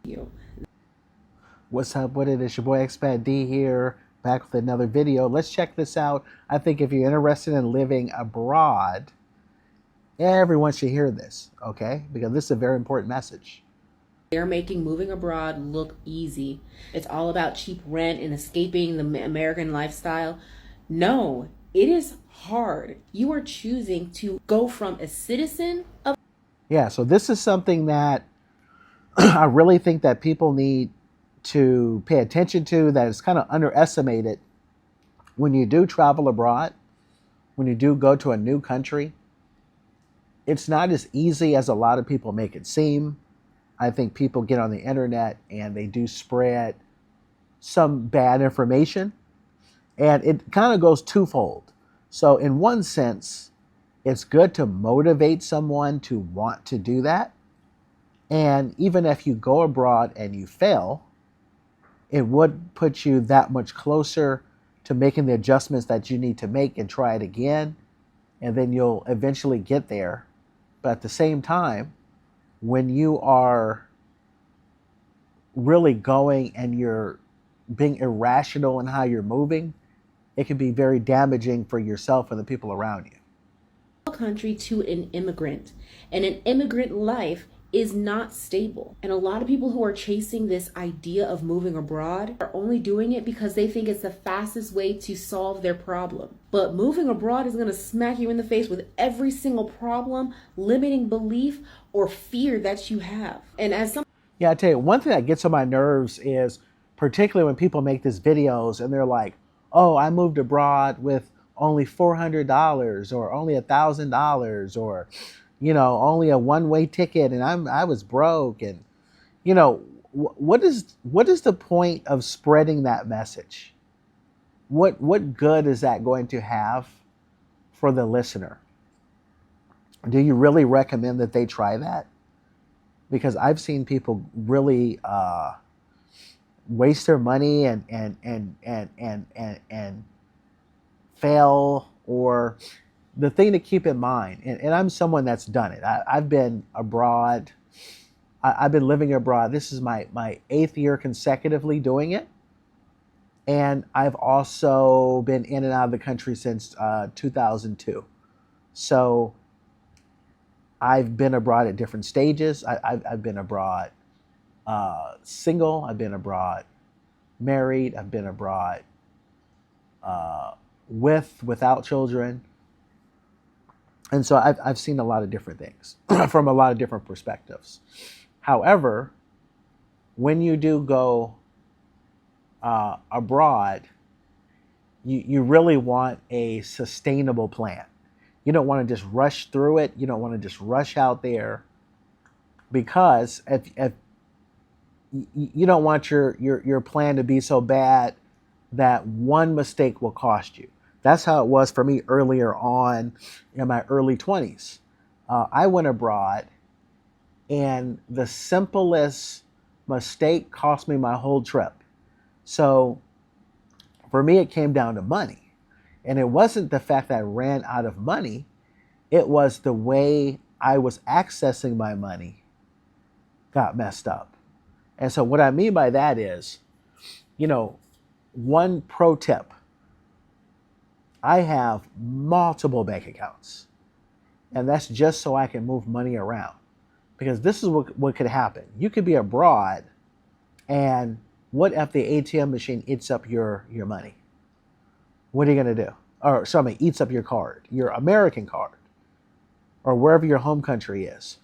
you. What's up with it? It's your boy Expat D here, back with another video. Let's check this out. I think if you're interested in living abroad, everyone should hear this, okay? Because this is a very important message. They're making moving abroad look easy. It's all about cheap rent and escaping the American lifestyle. No, it is hard. You are choosing to go from a citizen of Yeah, so this is something that I really think that people need to pay attention to, that is kind of underestimated when you do travel abroad, when you do go to a new country. It's not as easy as a lot of people make it seem. I think people get on the internet and they do spread some bad information, and it kind of goes twofold. So, in one sense, it's good to motivate someone to want to do that. And even if you go abroad and you fail, it would put you that much closer to making the adjustments that you need to make and try it again. And then you'll eventually get there. But at the same time, when you are really going and you're being irrational in how you're moving, it can be very damaging for yourself and the people around you. country to an immigrant. And an immigrant life is not stable. And a lot of people who are chasing this idea of moving abroad are only doing it because they think it's the fastest way to solve their problem. But moving abroad is going to smack you in the face with every single problem, limiting belief, or fear that you have. And as some Yeah, I tell you, one thing that gets on my nerves is particularly when people make these videos and they're like, oh, I moved abroad with only $400 or only $1,000 or, only a one-way ticket and I was broke. And, what is the point of spreading that message? What good is that going to have for the listener? Do you really recommend that they try that? Because I've seen people really waste their money and fail. Or the thing to keep in mind, and I'm someone that's done it. I've been abroad. I've been living abroad. This is my 8th year consecutively doing it. And I've also been in and out of the country since 2002. So I've been abroad at different stages. I've been abroad single. I've been abroad married. I've been abroad without children. And so I've seen a lot of different things from a lot of different perspectives. However, when you do go abroad, you really want a sustainable plan. You don't want to just rush through it. You don't want to just rush out there, because if you don't want your plan to be so bad that one mistake will cost you. That's how it was for me earlier on in my early 20s. I went abroad, and the simplest mistake cost me my whole trip. So for me, it came down to money. And it wasn't the fact that I ran out of money. It was the way I was accessing my money got messed up. And so what I mean by that is, one pro tip. I have multiple bank accounts. And that's just so I can move money around. Because this is what could happen. You could be abroad, and what if the ATM machine eats up your money? What are you going to do? Or somebody eats up your card, your American card, or wherever your home country is.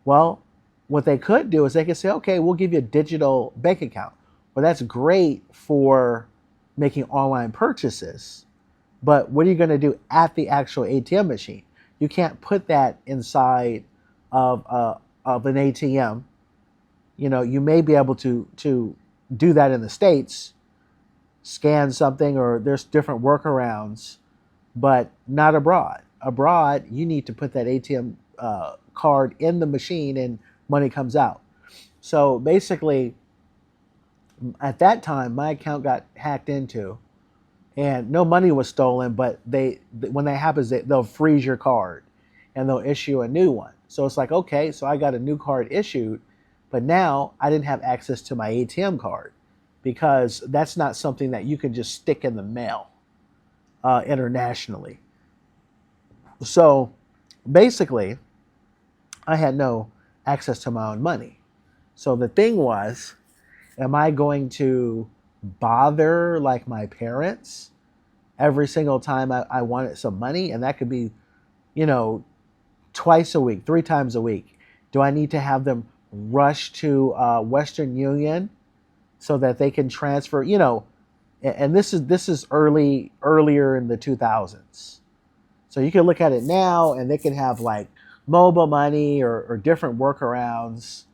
Well, what they could do is they could say, okay, we'll give you a digital bank account. Well, that's great for making online purchases. But what are you going to do at the actual ATM machine? You can't put that inside of an ATM. You may be able to do that in the States, scan something, or there's different workarounds, but not abroad. Abroad, you need to put that ATM card in the machine and money comes out. So basically, at that time, my account got hacked into, and no money was stolen, but when that happens, they'll freeze your card and they'll issue a new one. So it's like, okay, so I got a new card issued, But now I didn't have access to my ATM card because that's not something that you can just stick in the mail internationally. So basically, I had no access to my own money. So the thing was, am I going to bother like my parents every single time I wanted some money? And that could be, you know, twice a week, 3 times a week. Do I need to have them rush to Western Union so that they can transfer? You know, and this is earlier in the 2000s. So you can look at it now, and they can have like mobile money or different workarounds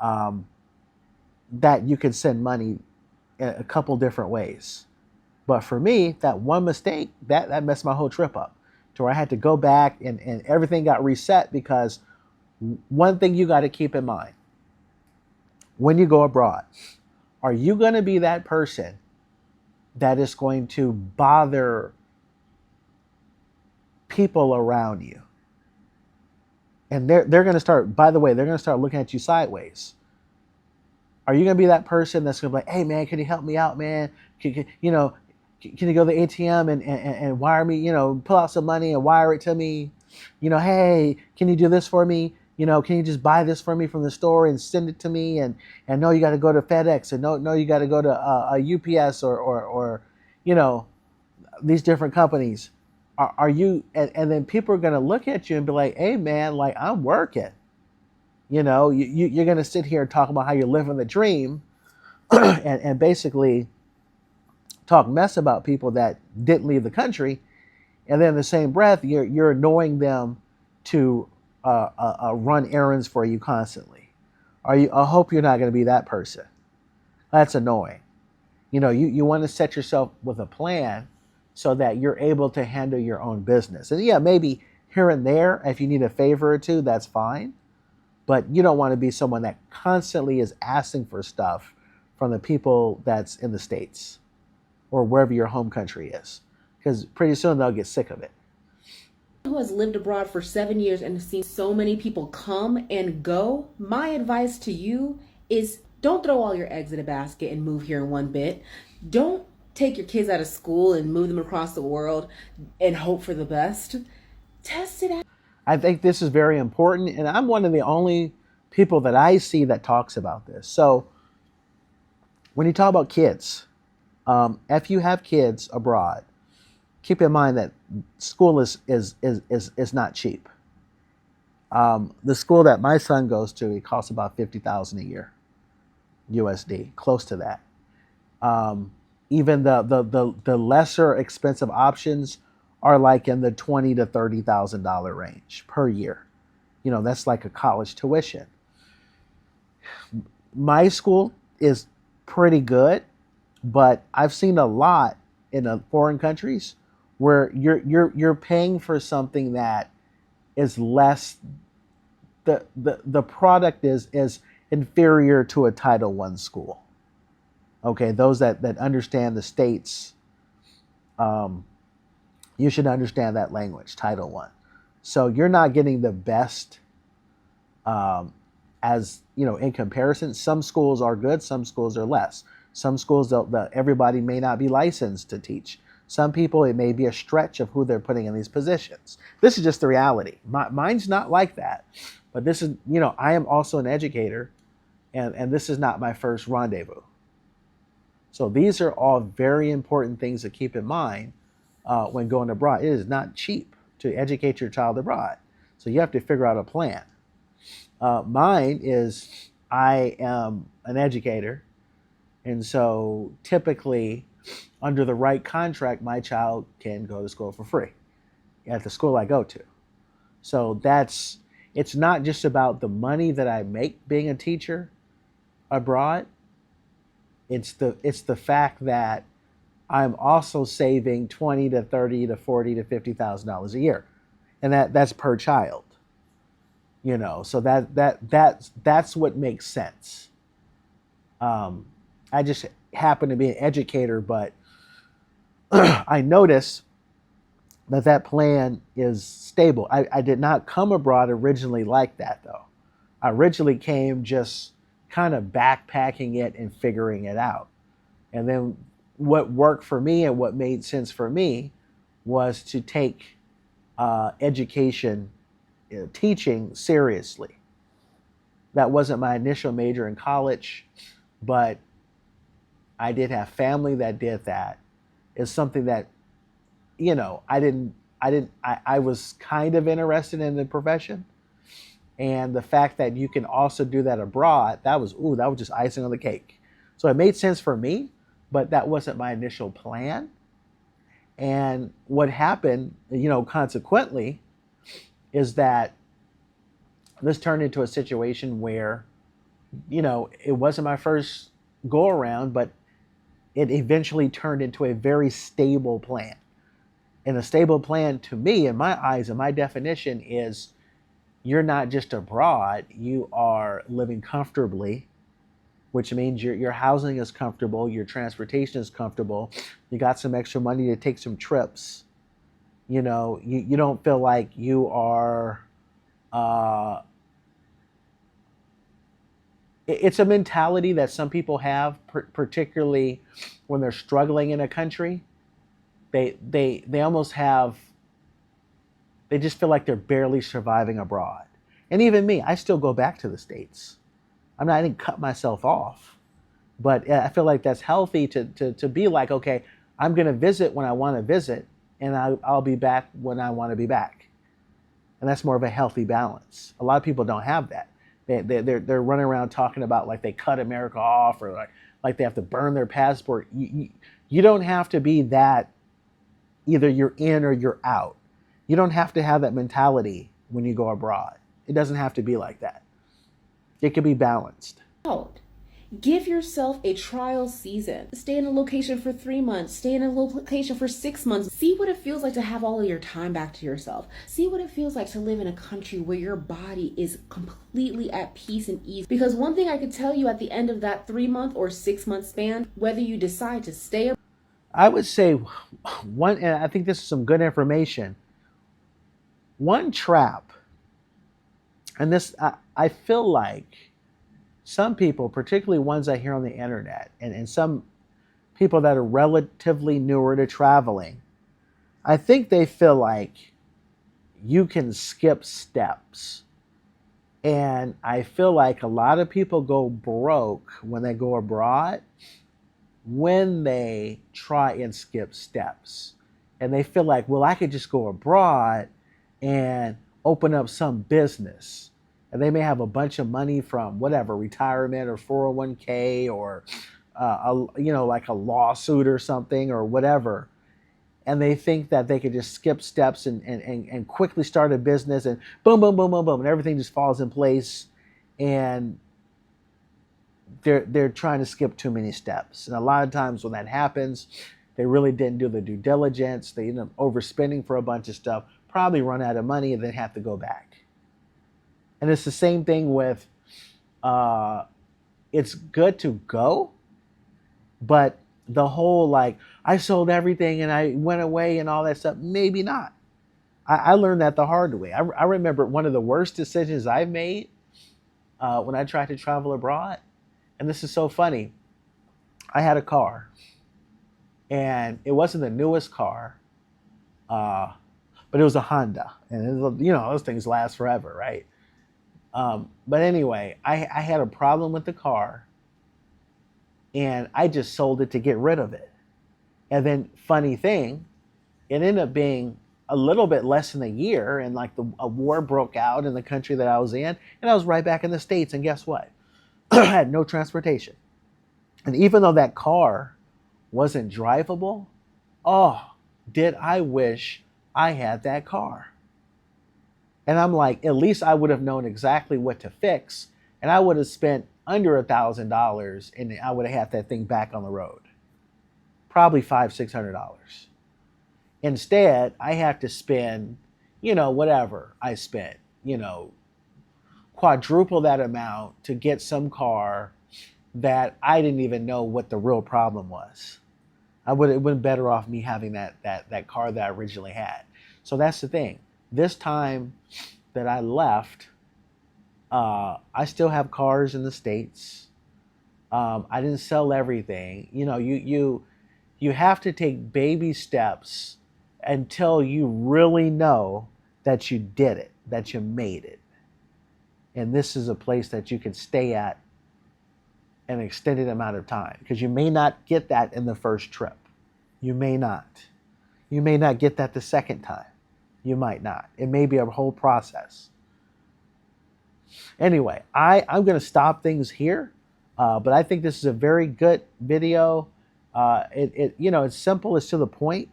um, that you can send money in a couple different ways. But for me, that one mistake, that messed my whole trip up to where I had to go back and everything got reset because one thing you got to keep in mind when you go abroad, are you going to be that person that is going to bother people around you? And they're going to start, by the way, they're going to start looking at you sideways. Are you going to be that person that's going to be like, hey, man, can you help me out, man? Can you go to the ATM and wire me, pull out some money and wire it to me? Hey, can you do this for me? Can you just buy this for me from the store and send it to me? And no, you got to go to FedEx, and no, you got to go to a UPS or these different companies. Are you? And then people are going to look at you and be like, hey, man, like I'm working. You're going to sit here and talk about how you're living the dream and basically talk mess about people that didn't leave the country. And then in the same breath, you're annoying them to run errands for you constantly. I hope you're not going to be that person. That's annoying. You want to set yourself with a plan so that you're able to handle your own business. And yeah, maybe here and there, if you need a favor or two, that's fine. But you don't want to be someone that constantly is asking for stuff from the people that's in the States or wherever your home country is. Because pretty soon they'll get sick of it. Who has lived abroad for 7 years and seen so many people come and go, my advice to you is don't throw all your eggs in a basket and move here in one bit. Don't take your kids out of school and move them across the world and hope for the best. Test it out. I think this is very important, and I'm one of the only people that I see that talks about this. So when you talk about kids, if you have kids abroad, keep in mind that school is not cheap. The school that my son goes to, it costs about $50,000 a year, USD, close to that. Even the lesser expensive options are like in the $20,000 to $30,000 range per year. That's like a college tuition. My school is pretty good, but I've seen a lot in foreign countries where you're paying for something that is less. The product is inferior to a Title I school. Okay, those that understand the States, you should understand that language, Title I. So you're not getting the best in comparison. Some schools are good, some schools are less. Some schools, everybody may not be licensed to teach. Some people, it may be a stretch of who they're putting in these positions. This is just the reality. Mine's not like that. But this is, I am also an educator, and this is not my first rendezvous. So these are all very important things to keep in mind when going abroad. It is not cheap to educate your child abroad. So you have to figure out a plan. Mine is I am an educator. And so typically, under the right contract, my child can go to school for free at the school I go to. So it's not just about the money that I make being a teacher abroad. It's the fact that I'm also saving $20,000 to $30,000 to $40,000 to $50,000 a year, and that's per child. So that's what makes sense. I just happen to be an educator, but I notice that plan is stable. I did not come abroad originally like that, though. I originally came just kind of backpacking it and figuring it out. And then what worked for me and what made sense for me was to take education, teaching seriously. That wasn't my initial major in college, but I did have family that did that. It's something that, I was kind of interested in the profession. And the fact that you can also do that abroad, that was just icing on the cake. So it made sense for me, but that wasn't my initial plan. And what happened, consequently, is that this turned into a situation where, it wasn't my first go around, but it eventually turned into a very stable plan. And a stable plan to me, in my eyes, and my definition is, you're not just abroad, you are living comfortably, which means your housing is comfortable, your transportation is comfortable, you got some extra money to take some trips. You don't feel like you are, it's a mentality that some people have, particularly when they're struggling in a country. They almost have, they just feel like they're barely surviving abroad. And even me, I still go back to the States. I didn't cut myself off, but I feel like that's healthy to be like, okay, I'm going to visit when I want to visit, and I'll be back when I want to be back. And that's more of a healthy balance. A lot of people don't have that. They're running around talking about like they cut America off, or like they have to burn their passport. You don't have to be that. Either you're in or you're out. You don't have to have that mentality when you go abroad. It doesn't have to be like that. It can be balanced. Give yourself a trial season. Stay in a location for 3 months. Stay in a location for 6 months. See what it feels like to have all of your time back to yourself. See what it feels like to live in a country where your body is completely at peace and ease. Because one thing I could tell you at the end of that 3-month or 6-month span, whether you decide to stay, I would say one, and I think this is some good information. One trap, and this, I feel like some people, particularly ones I hear on the internet, and some people that are relatively newer to traveling, I think they feel like you can skip steps. And I feel like a lot of people go broke when they go abroad when they try and skip steps. And they feel like, well, I could just go abroad and open up some business. And they may have a bunch of money from whatever, retirement or 401k or, like a lawsuit or something or whatever. And they think that they could just skip steps and quickly start a business and boom, boom, boom, boom, boom, and everything just falls in place. And they're trying to skip too many steps. And a lot of times when that happens, they really didn't do the due diligence. They end up overspending for a bunch of stuff, probably run out of money, and then have to go back. And it's the same thing with, it's good to go, but the whole like, I sold everything and I went away and all that stuff, maybe not. I learned that the hard way. I remember one of the worst decisions I've made when I tried to travel abroad. And this is so funny. I had a car, and it wasn't the newest car, but it was a Honda. And it was, those things last forever, right? But anyway, I had a problem with the car, and I just sold it to get rid of it. And then, funny thing, it ended up being a little bit less than a year, and like a war broke out in the country that I was in, and I was right back in the States. And guess what? I had no transportation. And even though that car wasn't drivable, oh, did I wish I had that car. And I'm like, at least I would have known exactly what to fix, and I would have spent under $1,000, and I would have had that thing back on the road. Probably $500-$600. Instead, I had to spend, whatever I spent, quadruple that amount to get some car that I didn't even know what the real problem was. It would have been better off me having that car that I originally had. So that's the thing. This time that I left, I still have cars in the States. I didn't sell everything. You know, you have to take baby steps until you really know that you did it, that you made it. And this is a place that you can stay at an extended amount of time, because you may not get that in the first trip. You may not. You may not get that the second time. You might not. It may be a whole process. Anyway, I'm going to stop things here, but I think this is a very good video. It's simple, it's to the point,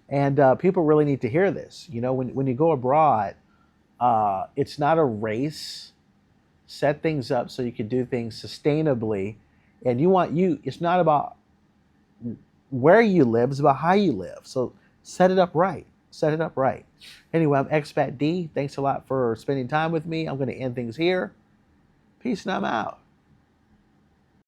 and people really need to hear this. You know, when you go abroad, it's not a race. Set things up so you can do things sustainably, and it's not about where you live, it's about how you live. So set it up right. Set it up right. Anyway, I'm Expat D. Thanks a lot for spending time with me. I'm going to end things here. Peace, and I'm out.